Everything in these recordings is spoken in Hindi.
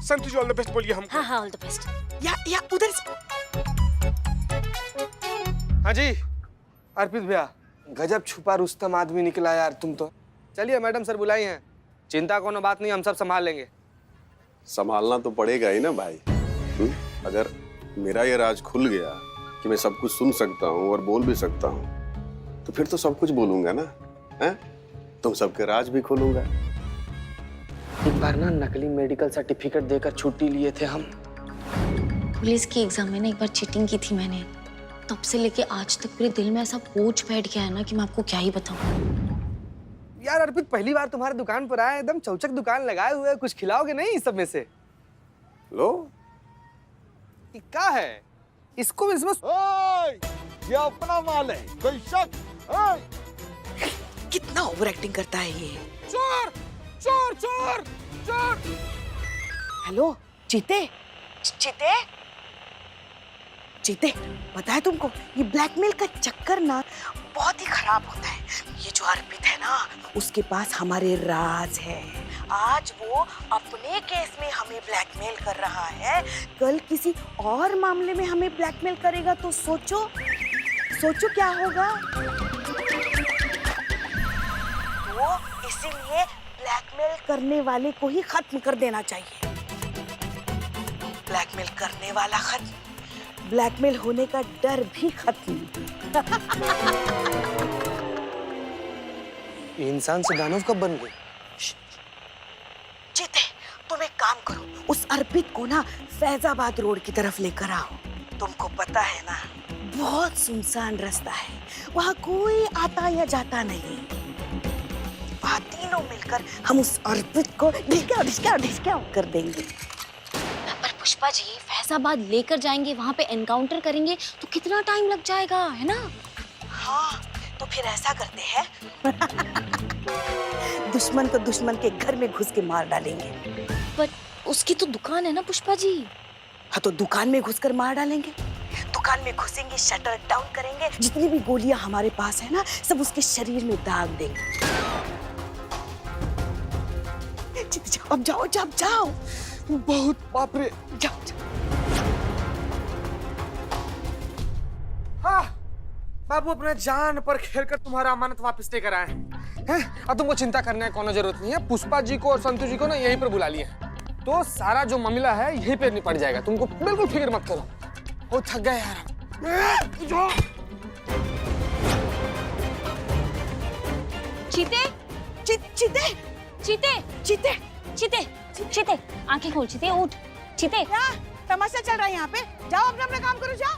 Santu ji all the best बोलिए हमको। हाँ हाँ ऑल द बेस्ट। या उधर से। हाँ जी अर्पित भैया, गजब छुपा रुस्तम आदमी निकला यार तुम तो। चलिए मैडम सर बुलाई हैं, चिंता कोनो बात नहीं, हम सब संभाल लेंगे। संभालना तो पड़ेगा ही ना भाई। अगर मेरा ये राज खुल गया कि मैं सब कुछ सुन सकता हूँ और बोल भी सकता हूँ, तो फिर तो सब कुछ बोलूंगा ना, हैं? तुम सबके राज भी खोलूंगा। एक बार ना नकली मेडिकल सर्टिफिकेट देकर छुट्टी लिए थे हम। पुलिस की एग्जाम में ना एक बार चीटिंग की थी मैंने, तब से लेके आज तक पूरे दिल में ऐसा बोझ बैठ गया है ना कि मैं आपको क्या ही बताऊं। यार अर्पित पहली बार तुम्हारे दुकान पर आए, एकदम चौचक दुकान लगाए हुए, कुछ खिलाओगे नहीं इस सब में से? लो ये क्या है? इसको इसमें ये अपना माल है, कोई शक? कितना ओवर एक्टिंग करता है ये। चोर चोर चोर चोर। हेलो चीते, चीते, चीते, पता है तुमको ये ब्लैकमेल का चक्कर ना बहुत ही खराब होता है। ये जो अर्पित है ना, उसके पास हमारे राज है। आज वो अपने केस में हमें ब्लैकमेल कर रहा है, कल किसी और मामले में हमें ब्लैकमेल करेगा तो सोचो, सोचो क्या होगा। तो इसीलिए ब्लैकमेल करने वाले को ही खत्म कर देना चाहिए। ब्लैकमेल करने वाला खत्म, ब्लैकमेल होने का डर भी खत्म। ये इंसान से दानव कब बन गए? जीते, तुम एक काम करो, उस अर्पित को ना फैजाबाद रोड की तरफ लेकर आओ। तुमको पता है ना, बहुत सुनसान रास्ता है, वहाँ कोई आता या जाता नहीं। वहाँ तीनों मिलकर हम उस अर्पित को ढिसका कर देंगे। पर पुष्पा जी, फैजाबाद लेकर जाएंगे, वहाँ पे एनकाउंटर करेंगे तो कितना टाइम लग जाएगा, है ना? हाँ, तो फिर ऐसा करते हैं दुश्मन को दुश्मन के घर में घुस के मार डालेंगे। पर उसकी तो दुकान है ना पुष्पा जी। हाँ तो दुकान में घुसकर मार डालेंगे। दुकान में घुसेंगे, शटर डाउन करेंगे, जितनी भी गोलियां हमारे पास है ना, सब उसके शरीर में दाग देंगे। अब जाओ, जाओ, जाओ। बहुत बाप रे। जाओ, जाओ। हाँ बाबू, अपना जान पर खेलकर तुम्हारा अमानत वापस लेकर आए हैं। अब तुमको चिंता करने की कोनो जरूरत नहीं है। पुष्पा जी को और संतु जी को ना यहीं पर बुला लिया, तो सारा जो मामला है यहीं पे निपट जाएगा। तुमको बिल्कुल फिक्र मत करो। वो थक गए यार। चीते, चीते, चीते, चीते, चीते, चीते, आंखें खोल चीते, उठ चीते। क्या तमाशा चल रहा है यहाँ पे? जाओ अपना अपना काम करो, जाओ।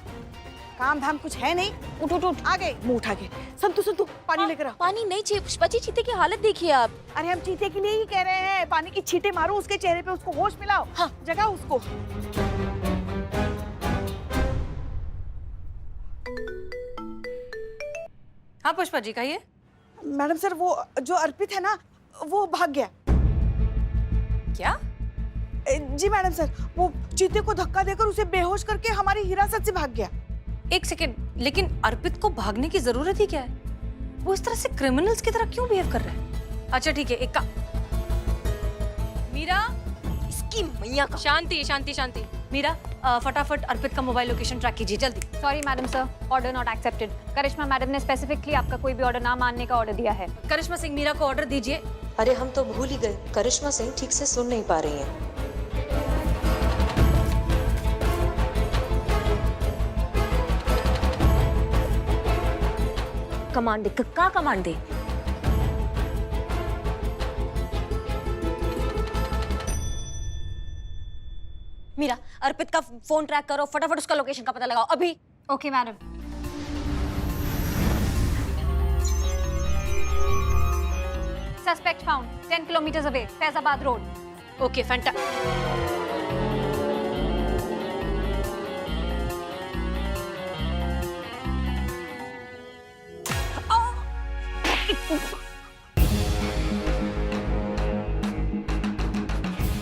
काम धाम कुछ है नहीं। उठ उठ उठ, आ गए, मुंह उठा के। संतु, संतु, पानी लेकर आओ। पानी नहीं चाहिए पुष्पा जी, चीते की हालत देखिए आप। अरे हम चीते के लिए ही कह रहे हैं, पानी की छींटे मारो उसके चेहरे पे, उसको होश मिलाओ। हाँ। जगाओ उसको। हाँ पुष्पा जी कहिए। मैडम सर, वो जो अर्पित है ना, वो भाग गया। क्या? जी मैडम सर, वो चीते को धक्का देकर उसे बेहोश करके हमारी हिरासत से भाग गया। एक सेकेंड, लेकिन अर्पित को भागने की जरूरत ही क्या है? वो इस तरह से क्रिमिनल्स की तरह क्यों बिहेव कर रहे हैं? अच्छा ठीक है, एक का मीरा, इसकी मैया का। शांति शांति शांति। मीरा फटाफट अर्पित का मोबाइल लोकेशन ट्रैक कीजिए जल्दी। Sorry madam sir, order not accepted. Karishma madam ने स्पेसिफिकली आपका कोई भी ऑर्डर ना मानने का ऑर्डर दिया है। करिश्मा सिंह, मीरा को ऑर्डर दीजिए। अरे हम तो भूल ही गए, करिश्मा सिंह ठीक से सुन नहीं पा रही हैं। कमांड दे, का कमांड दे। मीरा, अर्पित का फोन ट्रैक करो, फटाफट उसका लोकेशन का पता लगाओ अभी। Okay madam. Suspect found 10 kilometres away, Faizabad road. Okay Fanta.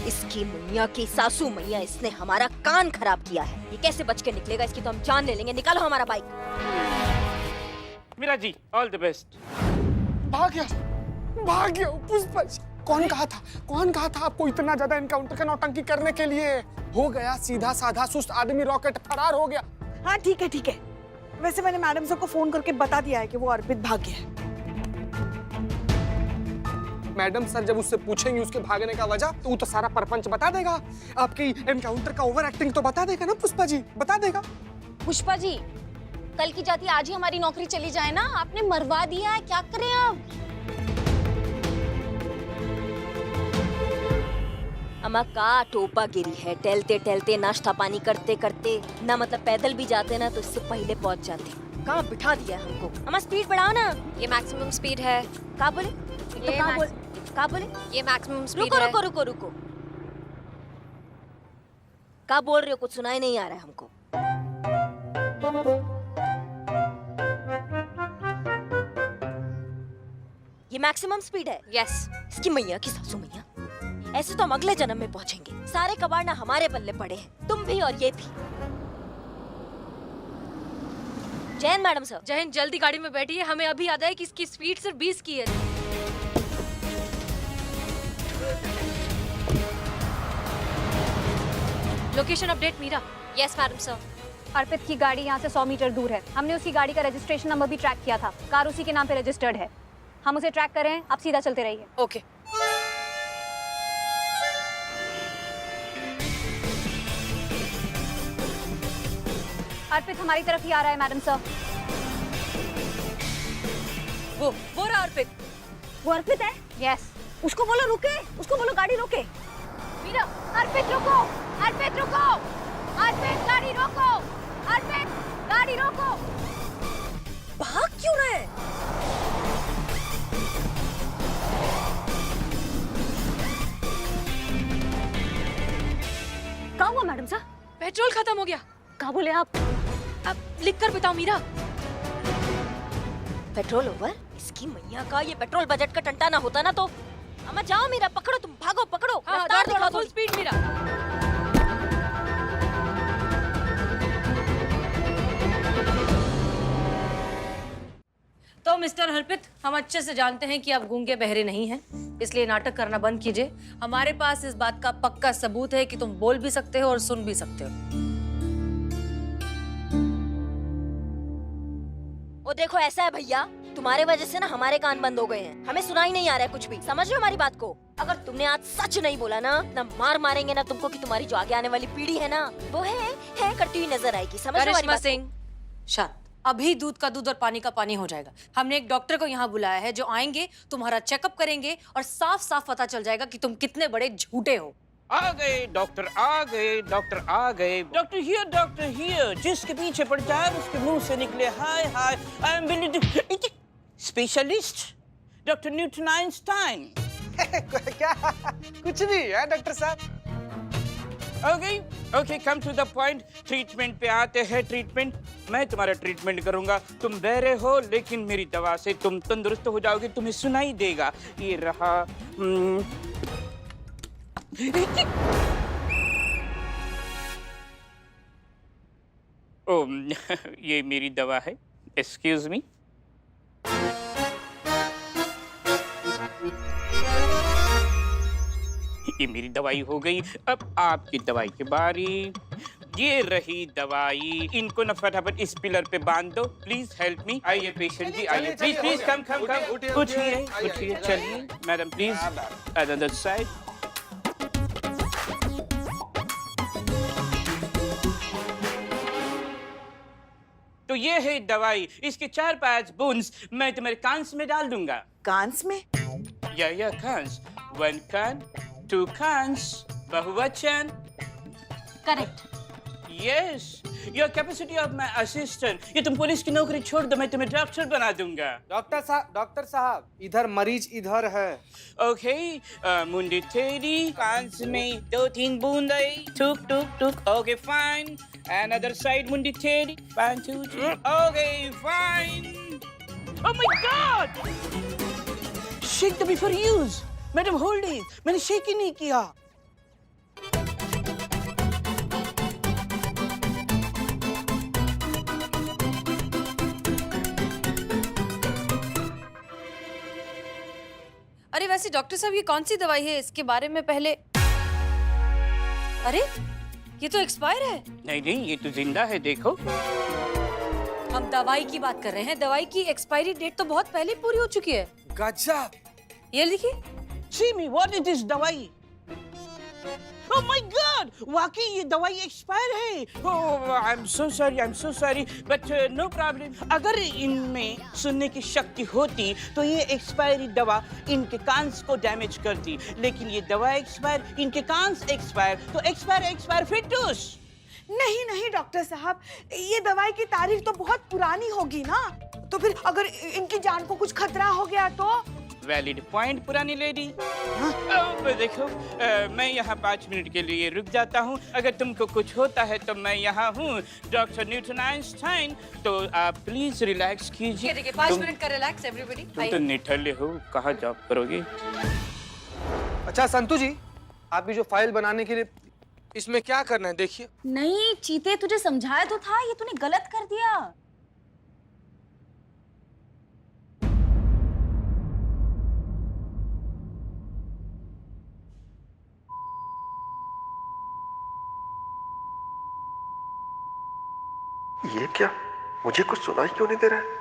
इसकी मैया की सासू मैया, इसने हमारा कान खराब किया है। ये कैसे बच के निकलेगा? इसकी तो हम जान ले लेंगे। निकालो हमारा bike. Meera ji all the best. भाग गया पुष्पा जी। कौन कहा था आपको इतना ज्यादा एनकाउंटर का नौटंकी करने के लिए? हो गया सीधा साधा सुस्त आदमी, रॉकेट फरार हो गया। हाँ ठीक है। वैसे मैंने मैडम सर को फोन करके बता दिया है कि वो अर्पित भाग गया है। मैडम सर जब उससे पूछेंगे उसके भागने का वजह, तो वो तो सारा परपंच बता देगा। आपकी एनकाउंटर का ओवर एक्टिंग तो बता देगा ना पुष्पा जी, बता देगा। पुष्पा जी, कल की जाती आज ही हमारी नौकरी चली जाए ना, आपने मरवा दिया है, क्या करें अब? अम्मा का टोपा गिरी है, टहलते टहलते नाश्ता पानी करते करते ना, मतलब पैदल भी जाते ना तो इससे पहले पहुंच जाते। कहाँ बिठा दिया हमको। अम्मा स्पीड बढ़ाओ ना। ये मैक्सिमम स्पीड है। कहाँ बोले? तो कहाँ बोले? ये मैक्सिमम स्पीड रुको है। रुको रुको रुको, क्या बोल रहे हो? कुछ सुनाई नहीं आ रहा है हमको। ये मैक्सिमम स्पीड है? यस। इसकी मैया की सासू मैया, ऐसे तो हम अगले जन्म में पहुंचेंगे। सारे कबाड़ ना हमारे पल्ले पड़े हैं, तुम भी और ये भी। Jain madam sir. जैन जल्दी गाड़ी में बैठिए, हमें अभी याद है कि इसकी स्पीड सिर्फ 20 की है। Location update Meera. Yes madam sir. Arpit की गाड़ी यहाँ से 100 मीटर दूर है। हमने उसकी गाड़ी का रजिस्ट्रेशन नंबर भी ट्रैक किया था, कार उसी के नाम पे रजिस्टर्ड है। हम उसे ट्रैक कर रहे हैं, आप सीधा चलते रहिए। ओके। अर्पित हमारी तरफ ही आ रहा है मैडम सर। वो रहा अर्पित। वो अर्पित है? यस। उसको बोलो रुके, उसको बोलो गाड़ी रोके। मीरा, अर्पित रुको, अर्पित रुको, अर्पित गाड़ी रोको, अर्पित गाड़ी रोको। भाग क्यों रहे? कहाँ हुआ मैडम सर? पेट्रोल खत्म हो गया। कहाँ बोले आप? अब लिख कर बताओ मीरा। Petrol over? इसकी मैया का, ये पेट्रोल बजट का टंटा ना होता ना तो। अम्मा जाओ मीरा, पकड़ो, तुम भागो, पकड़ो। हाँ, रफ्तार दौड़ दिखाओ फुल थोड़ी। स्पीड मीरा। तो मिस्टर अर्पित, हम अच्छे से जानते हैं कि आप गूंगे बहरे नहीं हैं, इसलिए नाटक करना बंद कीजिए। हमारे पास इस बात का पक्का सबूत है कि तुम बोल भी सकते हो और सुन भी सकते हो। वो देखो ऐसा है भैया, तुम्हारे वजह से ना हमारे कान बंद हो गए हैं, हमें सुनाई नहीं आ रहा है कुछ भी। समझ रहे हो हमारी बात को? अगर तुमने आज सच नहीं बोला ना मार मारेंगे ना तुमको, कि तुम्हारी जो आगे आने वाली पीढ़ी है ना वो है करती हुई नजर आएगी। समझ रहे हो हमारी करिश्मा बात को? सिंह, शांत। अभी दूध का दूध और पानी का पानी हो जाएगा। हमने एक डॉक्टर को यहाँ बुलाया है जो आएंगे, तुम्हारा चेकअप करेंगे और साफ साफ पता चल जाएगा कि तुम कितने बड़े झूठे हो। आ गए डॉक्टर, आ गए डॉक्टर, आ गए डॉक्टर हियर। जिसके पीछे पड़ जाए उसके मुंह से निकले hi hi I am specialist doctor Newton Einstein. क्या? कुछ नहीं है डॉक्टर साहब। Okay come to the point. Treatment पे आते हैं। ट्रीटमेंट, मैं तुम्हारा ट्रीटमेंट करूंगा। तुम बहरे हो लेकिन मेरी दवा से तुम तंदुरुस्त हो जाओगे, तुम्हें सुनाई देगा। ये रहा। ओ, ये मेरी दवा है। Excuse me. ये मेरी दवाई हो गई, अब आपकी दवाई की बारी। ये रही दवाई, इनको न फटाफट इस पिलर पे बांध दो। Please help me. आइए पेशेंट जी, आइए प्लीज प्लीज कम कम कम। उठिए, चलिए मैडम प्लीज अदर साइड। तो ये है दवाई, इसके 4-5 बूंद मैं तुम्हारे कांस में डाल दूंगा। कांस में? या कांस। 1 कान, 2 कांस, बहुवचन। Correct. Yes, your capacity of my assistant. ये तुम पुलिस की नौकरी छोड़ दो, मैं तुम्हें डॉक्टर बना दूंगा। डॉक्टर साहब, इधर मरीज इधर है। ओके, मुंडी तेरी कांस में 2-3 बूंद आई। टुक टुक टुक। Okay fine. अनदर साइड मुंडी तेरी। 1 2 3। Okay fine. Oh my god, shake the before use. Madam hold it, मैंने शेक ही नहीं किया। अरे वैसे डॉक्टर साहब ये कौन सी दवाई है, इसके बारे में पहले। अरे ये तो एक्सपायर है। नहीं नहीं, ये तो जिंदा है, देखो। हम दवाई की बात कर रहे हैं, दवाई की एक्सपायरी डेट तो बहुत पहले पूरी हो चुकी है। गजब। ये देखिए। See me, what it is दवाई? Oh my God! वाकई ये दवाई एक्सपायर है। Oh, I'm so sorry, but no problem. अगर इनमें सुनने की शक्ति होती तो ये एक्सपायरी दवा इनके कांस को डैमेज करती, लेकिन ये दवा एक्सपायर, इनके कांस एक्सपायर, तो एक्सपायर फिटूस। नहीं नहीं डॉक्टर साहब, ये दवाई की तारीख तो बहुत पुरानी होगी ना, तो फिर अगर इनकी जान को कुछ खतरा हो गया तो? वैलिड पॉइंट पुरानी लेडी। देखो, मैं यहाँ 5 मिनट के लिए रुक जाता हूँ। अगर तुमको कुछ होता है तो मैं यहाँ हूँ, डॉक्टर न्यूटन आइंस्टाइन। तो आप प्लीज रिलैक्स कीजिए। देखिए 5 मिनट का रिलैक्स एवरीबॉडी। तुम तो निठल्ले हो, कहाँ जॉब करोगे? अच्छा संतू जी, आप ये जो फाइल बनाने के लिए इसमें क्या करना है देखिए। नहीं चीते, तुझे समझाया तो था, ये तूने गलत कर दिया। ये क्या? मुझे कुछ सुनाई क्यों नहीं दे रहा है?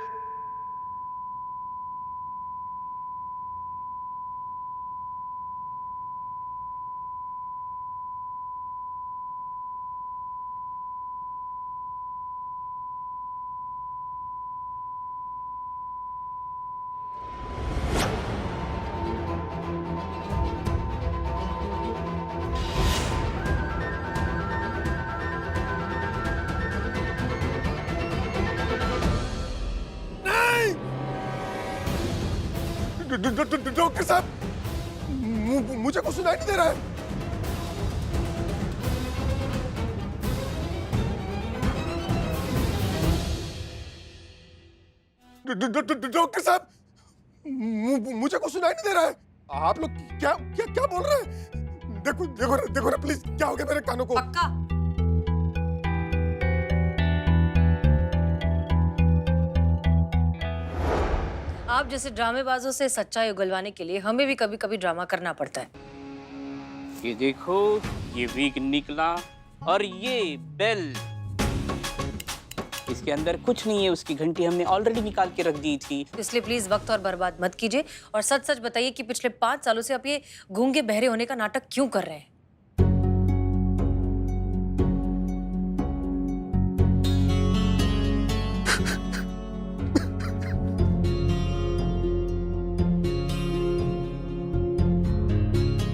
डॉक्टर साहब, मुझे कुछ सुनाई नहीं दे रहा है। डॉक्टर साहब, मुझे कुछ सुनाई नहीं दे रहा है। आप लोग क्या क्या क्या बोल रहे हैं? देखो देखो देखो ना प्लीज, क्या हो गया मेरे कानों को? पक्का आप जैसे ड्रामेबाजों से सच्चाई उगलवाने के लिए हमें भी कभी कभी ड्रामा करना पड़ता है। ये देखो, ये वीक निकला और ये बेल, इसके अंदर कुछ नहीं है। उसकी घंटी हमने ऑलरेडी निकाल के रख दी थी। इसलिए प्लीज वक्त और बर्बाद मत कीजिए और सच सच बताइए कि पिछले 5 सालों से आप ये गूंगे बहरे होने का नाटक क्यों कर रहे हैं?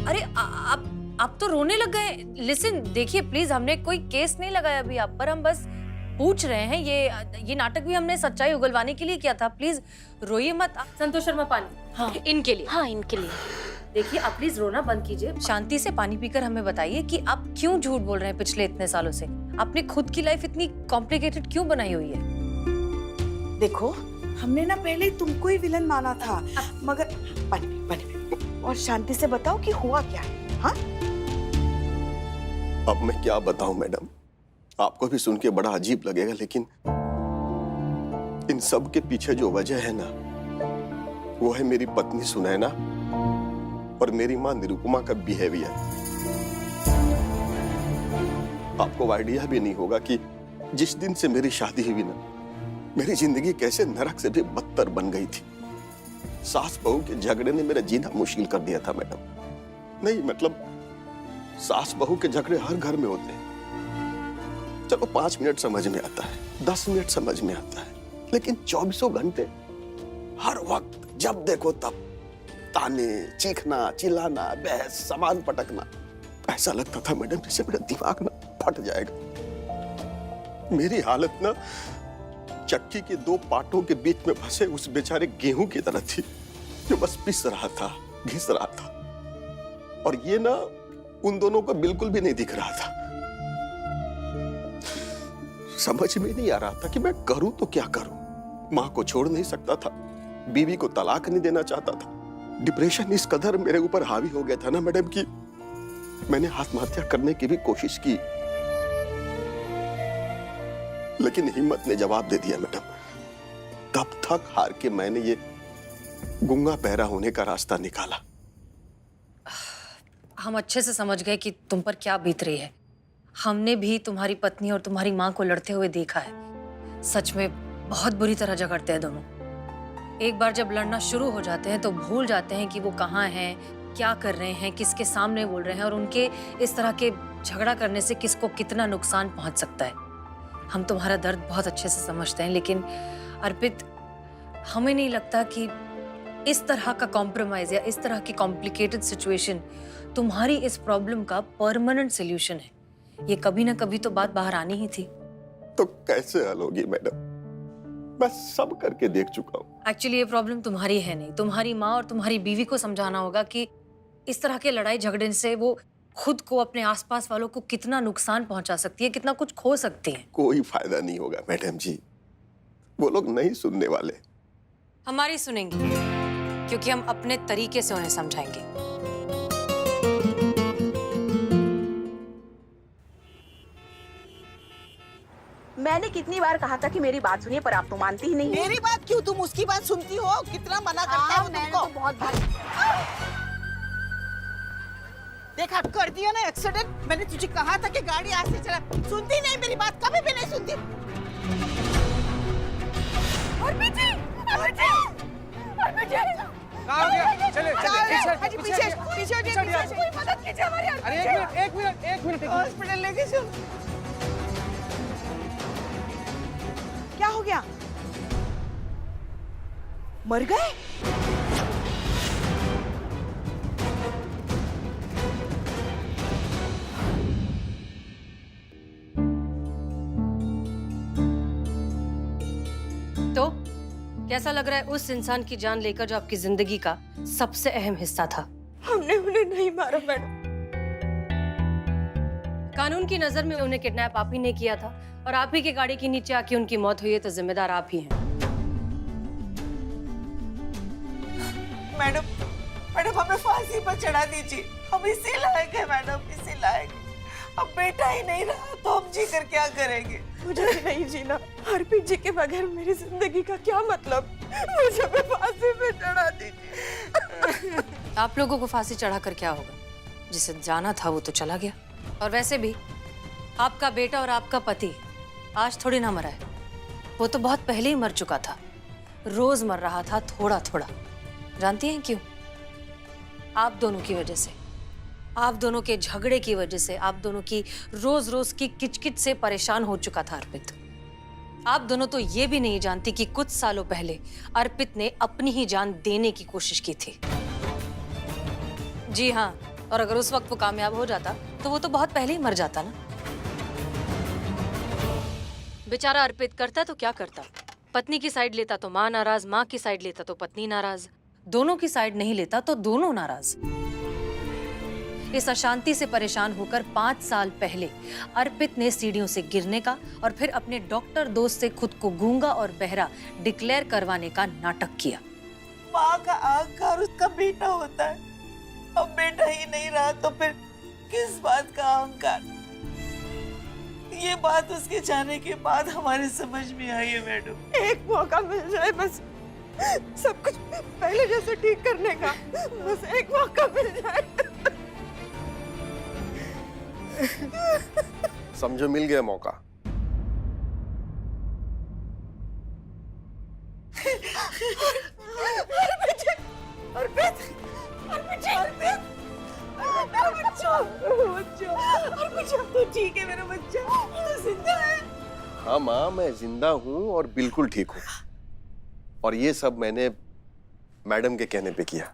अरे आप तो रोने लग गए। लिसन, देखिए प्लीज, हमने कोई केस नहीं लगाया अभी आप पर, हम बस पूछ रहे हैं। ये नाटक भी हमने सच्चाई उगलवाने के लिए किया था। प्लीज रोइए मत। संतोष शर्मा, पानी। हाँ इनके लिए। हाँ इनके लिए। देखिए आप प्लीज रोना बंद कीजिए, शांति से पानी पीकर हमें बताइए कि आप क्यों झूठ बोल रहे हैं पिछले इतने सालों से। आपने खुद की लाइफ इतनी कॉम्प्लिकेटेड क्यों बनाई हुई है? देखो, हमने ना पहले तुमको ही विलन माना था, मगर पानी और शांति से बताओ कि हुआ क्या है। हाँ, अब मैं क्या बताऊं मैडम, आपको भी सुन के बड़ा अजीब लगेगा, लेकिन इन सब के पीछे जो वजह है ना, वो है मेरी पत्नी सुनैना और मेरी मां निरुपमा का बिहेवियर। आपको आइडिया भी नहीं होगा कि जिस दिन से मेरी शादी हुई ना, मेरी जिंदगी कैसे नरक से भी बदतर बन गई थी। सास बहू के झगड़े ने मेरा जीना मुश्किल कर दिया था मैडम। नहीं मतलब, सास बहू के झगड़े हर घर में होते हैं। चलो 5 मिनट समझ में आता है, 10 मिनट समझ में आता है, लेकिन 24 घंटे हर वक्त जब देखो तब ताने, चीखना, चिल्लाना, बहस, सामान पटकना। ऐसा लगता था मैडम जैसे मेरा दिमाग ना फट जाएगा। मेरी हालत ना चक्की के 2 पाटों के बीच में फंसे उस बेचारे गेहूं की तरह थी, जो बस पिस रहा था, घिस रहा था, और ये ना उन दोनों को बिल्कुल भी नहीं दिख रहा था। समझ में नहीं आ रहा था कि मैं करूं तो क्या करूं। मां को छोड़ नहीं सकता था, बीवी को तलाक नहीं देना चाहता था। डिप्रेशन इस कदर मेरे ऊपर हावी हो गया था ना मैडम कि मैंने आत्महत्या करने की भी कोशिश की, लेकिन हिम्मत ने जवाब दे दिया मैडम। तब तक हार के मैंने ये गूंगा बहरा होने का रास्ता निकाला। हम अच्छे से समझ गए कि तुम पर क्या बीत रही है। हमने भी तुम्हारी पत्नी और तुम्हारी माँ को लड़ते हुए देखा है। सच में बहुत बुरी तरह झगड़ते हैं दोनों। एक बार जब लड़ना शुरू हो जाते हैं तो भूल जाते हैं कि वो कहाँ हैं, क्या कर रहे हैं, किसके सामने बोल रहे हैं और उनके इस तरह के झगड़ा करने से किसको कितना नुकसान पहुंच सकता है। हम तुम्हारा दर्द बहुत अच्छे से समझते हैं, लेकिन अर्पित, हमें नहीं लगता कि इस तरह का कॉम्प्रोमाइज या इस तरह की कॉम्प्लिकेटेड सिचुएशन तुम्हारी इस प्रॉब्लम का परमानेंट सोल्यूशन है। ये कभी ना कभी तो बात बाहर आनी ही थी। तो कैसे हल होगी मैडम? मैं सब करके देख चुका हूँ। एक्चुअली ये प्रॉब्लम तुम्हारी है नहीं, तुम्हारी माँ और तुम्हारी बीवी को समझाना होगा कि इस तरह के लड़ाई झगड़े से वो खुद को, अपने आसपास वालों को कितना नुकसान पहुंचा सकती है, कितना कुछ खो सकती है। कोई फायदा नहीं होगा मैडम जी, वो लोग नहीं सुनने वाले। हमारी सुनेंगे, क्योंकि हम अपने तरीके से उन्हें समझाएंगे। मैंने कितनी बार कहा था कि मेरी बात सुनिए, पर आप तो मानती ही नहीं। मेरी बात क्यों, तुम उसकी बात सुनती हो? कितना मना करता है वो तुमको। तो बहुत भारी। देखा, कर दिया ना एक्सीडेंट। मैंने तुझे कहा था कि गाड़ी आज से चला, सुनती नहीं मेरी बात, कभी भी नहीं सुनती। कहाँ हो गया? चले, हाजी पीछे कोई मदद कीजिए हमारी। अरे एक मिनट। हॉस्पिटल लेके चलो। क्या हो गया? मर गए? तो कैसा लग रहा है उस इंसान की जान लेकर जो आपकी जिंदगी का सबसे अहम हिस्सा था? हमने उन्हें नहीं मारा मैडम। कानून की नजर में उन्हें किडनैप आप ही ने किया था और आप ही की गाड़ी के नीचे आके उनकी मौत हुई है, तो जिम्मेदार आप ही हैं। मैडम हमें फांसी पर चढ़ा दीजिए। हम इसी लायक है मैडम, इसी लायक। अब बेटा ही नहीं रहा तो हम जी कर क्या करेंगे? मुझे नहीं जीना। अर्पित जी के बगैर मेरी जिंदगी का क्या मतलब? मुझे भी फांसी पे चढ़ा दीजिए। आप लोगों को फांसी चढ़ाकर क्या होगा? जिसे जाना था वो तो चला गया। और वैसे भी आपका बेटा और आपका पति आज थोड़ी ना मरा है, वो तो बहुत पहले ही मर चुका था। रोज मर रहा था, थोड़ा थोड़ा। जानती हैं क्यों? आप दोनों की वजह से, आप दोनों के झगड़े की वजह से, आप दोनों की रोज रोज की किचकिच से परेशान हो चुका था अर्पित। आप दोनों तो ये भी नहीं जानती कि कुछ सालों पहले अर्पित ने अपनी ही जान देने की कोशिश की थी। जी हाँ, और अगर उस वक्त वो कामयाब हो जाता तो वो तो बहुत पहले ही मर जाता ना। बेचारा अर्पित करता तो क्या करता? पत्नी की साइड लेता तो माँ नाराज, माँ की साइड लेता तो पत्नी नाराज, दोनों की साइड नहीं लेता तो दोनों नाराज। इस अशांति से परेशान होकर 5 साल पहले अर्पित ने सीढ़ियों से गिरने का और फिर अपने डॉक्टर दोस्त से खुद को गूंगा और बहरा डिक्लेयर करवाने का नाटक किया। माँ का अहंकार उसका बेटा होता है। अब बेटा ही नहीं रहा तो फिर किस बात का अहंकार? ये बात उसके जाने के बाद हमारे समझ में आई है मैडम। एक मौका मिल जाए बस सब कुछ पहले जैसे ठीक करने का, बस एक मौका मिल जाए। समझो, मिल गया मौका। तो ठीक है मेरा बच्चा, तो जिंदा है। हाँ माँ, मैं जिंदा हूँ और बिल्कुल ठीक हूँ। और ये सब मैंने मैडम के कहने पे किया।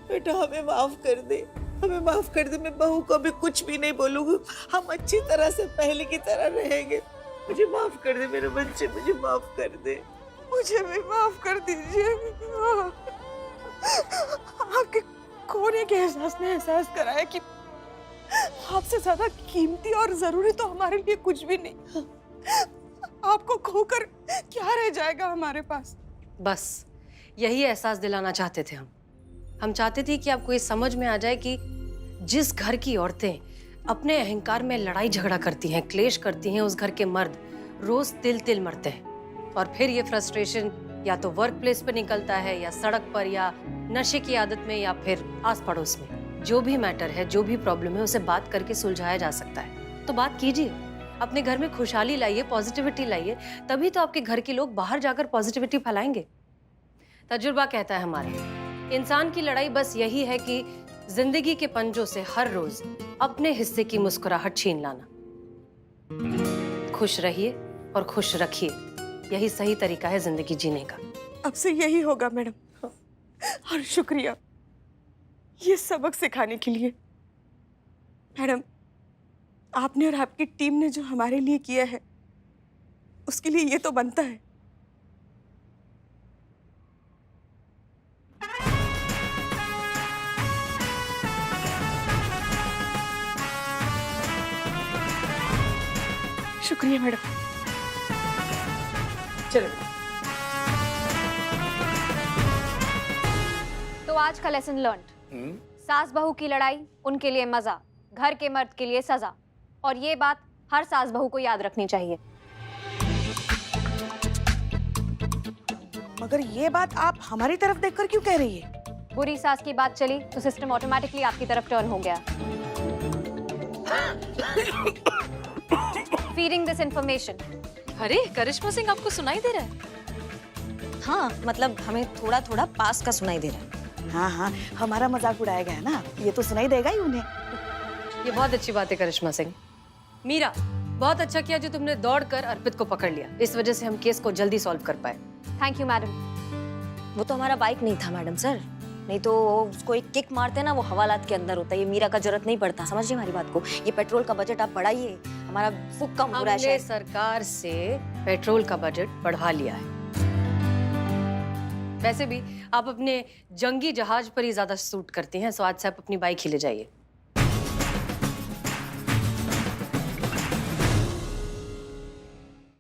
बेटा हमें माफ कर दे, हमें माफ कर दे। मैं बहू को भी कुछ भी नहीं बोलूंगी। हम अच्छी तरह से पहले की तरह रहेंगे। मुझे माफ कर दे मेरे बच्चे, मुझे माफ कर दे। मुझे भी माफ कर दीजिए। आपके खोने के एहसास ने एहसास कराया कि आपसे ज्यादा कीमती और जरूरी तो हमारे लिए कुछ भी नहीं। आपको खोकर क्या रह जाएगा हमारे पास? बस यही एहसास दिलाना चाहते थे हम चाहते थे कि आपको ये समझ में आ जाए कि जिस घर की औरतें अपने अहंकार में लड़ाई झगड़ा करती हैं, क्लेश करती हैं, उस घर के मर्द रोज तिल तिल मरते हैं और फिर ये फ्रस्ट्रेशन या तो वर्क प्लेस पे निकलता है, या सड़क पर, या नशे की आदत में, या फिर आस पड़ोस में। जो भी मैटर है, जो भी प्रॉब्लम है, उसे बात करके सुलझाया जा सकता है। तो बात कीजिए, अपने घर में खुशहाली लाइए, पॉजिटिविटी लाइए, तभी तो आपके घर के लोग बाहर जाकर पॉजिटिविटी फैलाएंगे। तजुर्बा कहता है हमारा, इंसान की लड़ाई बस यही है कि जिंदगी के पंजों से हर रोज अपने हिस्से की मुस्कुराहट छीन लाना। खुश रहिए और खुश रखिए, यही सही तरीका है जिंदगी जीने का। अब से यही होगा मैडम, और शुक्रिया ये सबक सिखाने के लिए। मैडम, आपने और आपकी टीम ने जो हमारे लिए किया है, उसके लिए ये तो बनता है। शुक्रिया मैडम। चलो। तो आज का लेसन लर्न, सास बहू की लड़ाई, उनके लिए मजा, घर के मर्द के लिए सजा। और ये बात हर सास बहू को याद रखनी चाहिए। मगर ये बात आप हमारी तरफ देखकर क्यों कह रही है? बुरी सास की बात चली तो सिस्टम ऑटोमेटिकली आपकी तरफ टर्न हो गया। Feeding this information. अरे करिश्मा सिंह, आपको सुनाई दे रहा है? हाँ, मतलब हमें थोड़ा थोड़ा पास का सुनाई दे रहा है। हाँ हाँ, हमारा मजाक उड़ाया गया ना, ये तो सुनाई देगा ही उन्हें। ये बहुत अच्छी बात है करिश्मा सिंह। मीरा, बहुत अच्छा किया जो तुमने दौड़कर अर्पित को पकड़ लिया। इस वजह से हम केस को जल्दी सॉल्व कर पाए। Thank you madam. वो तो हमारा बाइक नहीं था मैडम सर, नहीं तो उसको एक किक मारते ना, वो हवालात के अंदर होता है। ये मीरा का जरूरत नहीं पड़ता, समझिए हमारी बात को। ये पेट्रोल का बजट आप बढ़ाइए, हमारा फुक कम हो रहा है। हमने सरकार से पेट्रोल का बजट बढ़ा लिया है। वैसे भी आप अपने जंगी जहाज पर ही ज्यादा सूट करती हैं, सो आज से आप अपनी बाइक ही ले जाइए।